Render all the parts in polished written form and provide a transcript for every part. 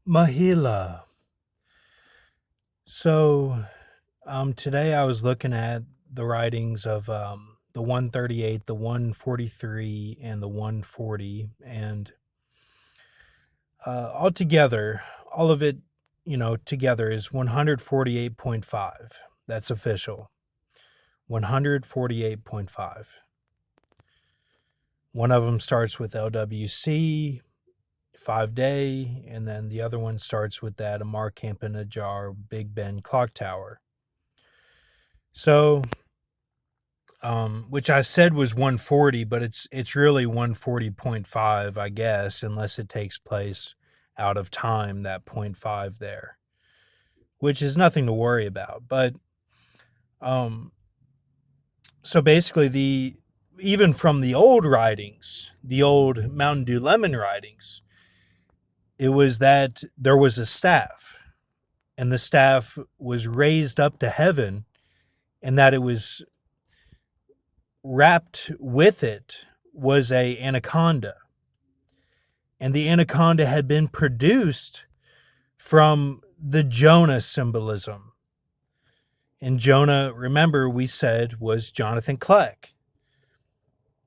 Mahila. So, today I was looking at the writings of the 138, the 143, and the 140, and altogether, all of it, together is 148.5. That's official. 148.5. One of them starts with LWC, 5 day, and then the other one starts with that Amar Camp-in-Najjar Big Ben clock tower. So, which I said was 140, but it's really 140.5, I guess, unless it takes place out of time, that point 0.5 there, which is nothing to worry about. But um, so basically, the even from the old writings, the old Mountain Dew Lemon writings, it was that there was a staff, and the staff was raised up to heaven, and that it was wrapped with it was a anaconda, and the anaconda had been produced from the Jonah symbolism. And Jonah, remember, we said was Jonathan Kleck,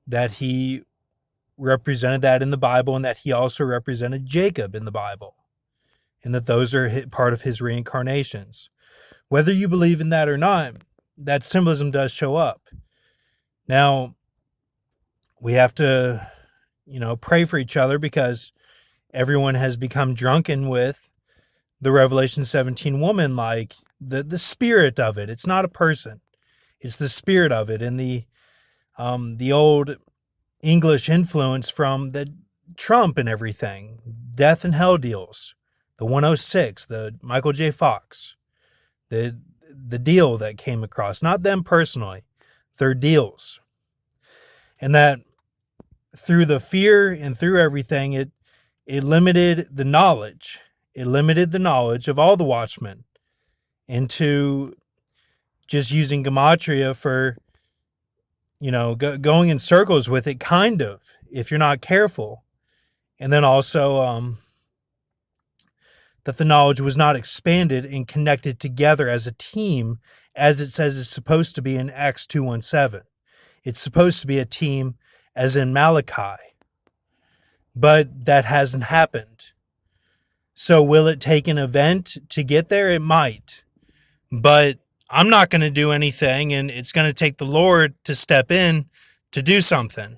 that he represented that in the Bible, and that he also represented Jacob in the Bible, and that those are part of his reincarnations. Whether you believe in that or not, that symbolism does show up. Now, we have to, pray for each other, because everyone has become drunken with the Revelation 17 woman, like the spirit of it. It's not a person; it's the spirit of it, and the old English influence from the Trump and everything, death and hell deals, the 106, the Michael J. Fox, the deal that came across, not them personally, their deals, and that through the fear and through everything, it limited the knowledge. It limited the knowledge of all the Watchmen into just using gematria for, going in circles with it, kind of, if you're not careful. And then also that the knowledge was not expanded and connected together as a team, as it says it's supposed to be in Acts 2:17. It's supposed to be a team as in Malachi. But that hasn't happened. So will it take an event to get there? It might. But I'm not going to do anything, and it's going to take the Lord to step in to do something.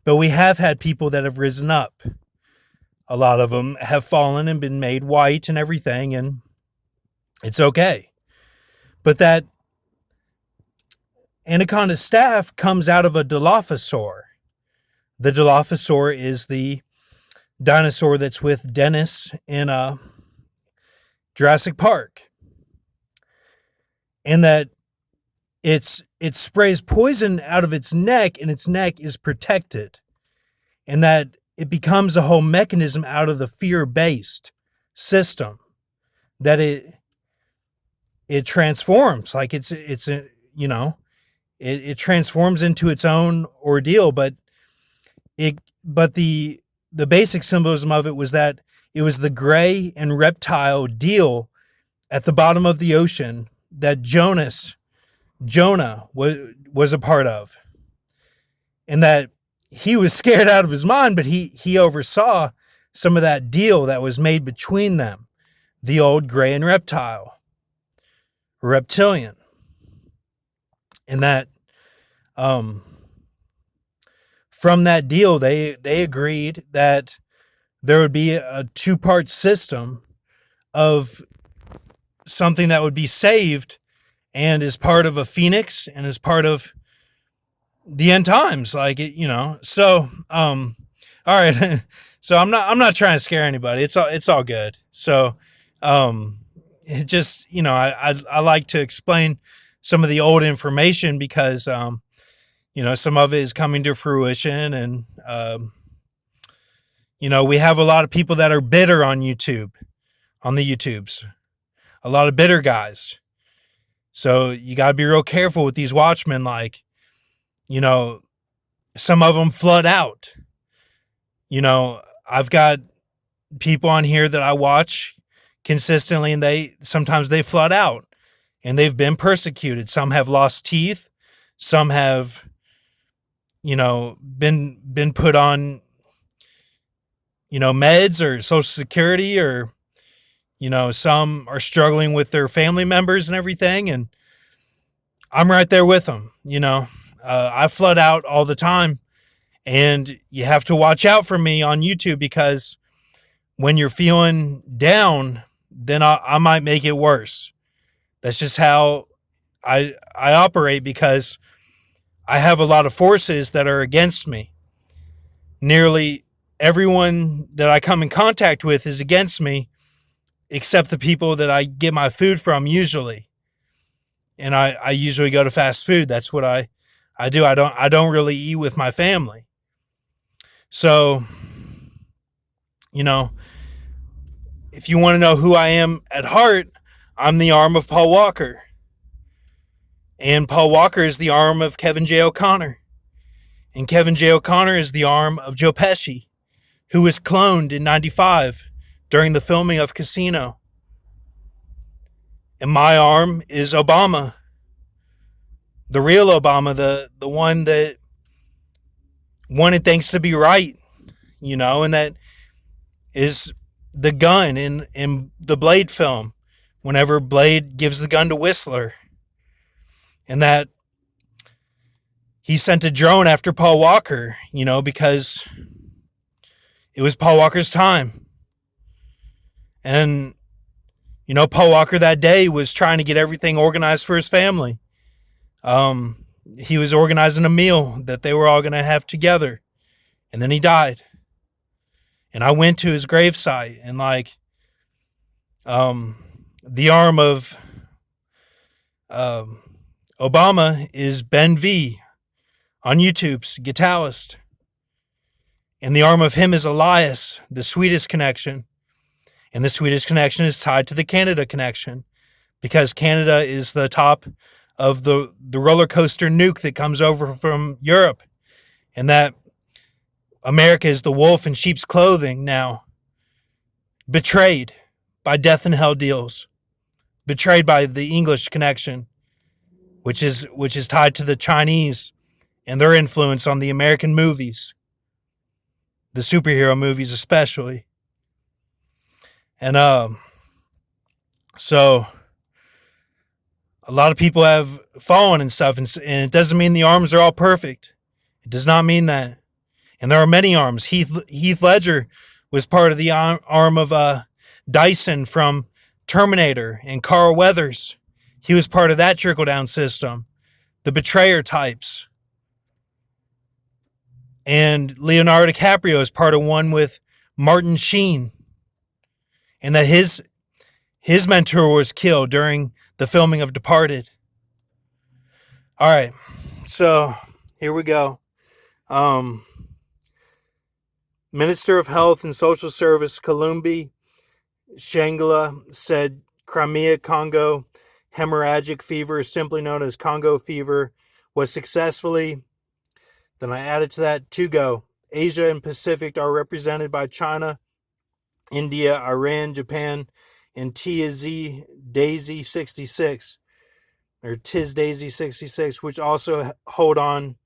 But we have had people that have risen up. A lot of them have fallen and been made white and everything, and it's okay. But that anaconda staff comes out of a Dilophosaur. The Dilophosaur is the dinosaur that's with Dennis in Jurassic Park. And that it sprays poison out of its neck, and its neck is protected. And that it becomes a whole mechanism out of the fear-based system. That it transforms, like it transforms into its own ordeal. But the basic symbolism of it was that it was the gray and reptile deal at the bottom of the ocean that Jonah was a part of, and that he was scared out of his mind, but he oversaw some of that deal that was made between them, the old gray and reptilian, and that from that deal they agreed that there would be a two-part system of something that would be saved and is part of a phoenix and is part of the end times, like it, so all right. So I'm not trying to scare anybody. It's all good. So it just, I like to explain some of the old information, because some of it is coming to fruition, and we have a lot of people that are bitter on YouTube, on the YouTubes, a lot of bitter guys. So you got to be real careful with these Watchmen. Like, some of them flood out. I've got people on here that I watch consistently, and sometimes they flood out and they've been persecuted. Some have lost teeth, some have, been put on, meds or social security, or some are struggling with their family members and everything, and I'm right there with them. I flood out all the time, and you have to watch out for me on YouTube, because when you're feeling down, then I might make it worse. That's just how I operate, because I have a lot of forces that are against me. Nearly everyone that I come in contact with is against me, except the people that I get my food from usually. And I usually go to fast food. That's what I do. I don't really eat with my family. So, if you want to know who I am at heart, I'm the arm of Paul Walker. And Paul Walker is the arm of Kevin J. O'Connor. And Kevin J. O'Connor is the arm of Joe Pesci, who was cloned in 95 during the filming of Casino. And my arm is Obama. The real Obama, the one that wanted things to be right, and that is the gun in the Blade film, whenever Blade gives the gun to Whistler. And that he sent a drone after Paul Walker, because it was Paul Walker's time. And, Paul Walker that day was trying to get everything organized for his family. He was organizing a meal that they were all going to have together. And then he died. And I went to his gravesite, and the arm of Obama is Ben V on YouTube's Guitalist. And the arm of him is Elias, the Swedish connection. And the Swedish connection is tied to the Canada connection, because Canada is the top of the roller coaster nuke that comes over from Europe. And that America is the wolf in sheep's clothing now. Betrayed by death and hell deals. Betrayed by the English connection, which is tied to the Chinese and their influence on the American movies, the superhero movies especially. And so a lot of people have fallen and stuff, and it doesn't mean the arms are all perfect. It does not mean that. And there are many arms. Heath Ledger was part of the arm of Dyson from Terminator, and Carl Weathers. He was part of that trickle-down system. The betrayer types. And Leonardo DiCaprio is part of one with Martin Sheen. And that his mentor was killed during the filming of Departed. All right, so here we go. Minister of Health and Social Service Kalumbi Shangla said Crimea Congo hemorrhagic fever, simply known as Congo fever, was successfully, then I added to that, to go. Asia and Pacific are represented by China, India, Iran, Japan, and TZ Daisy 66, or Tiz Daisy 66, which also hold on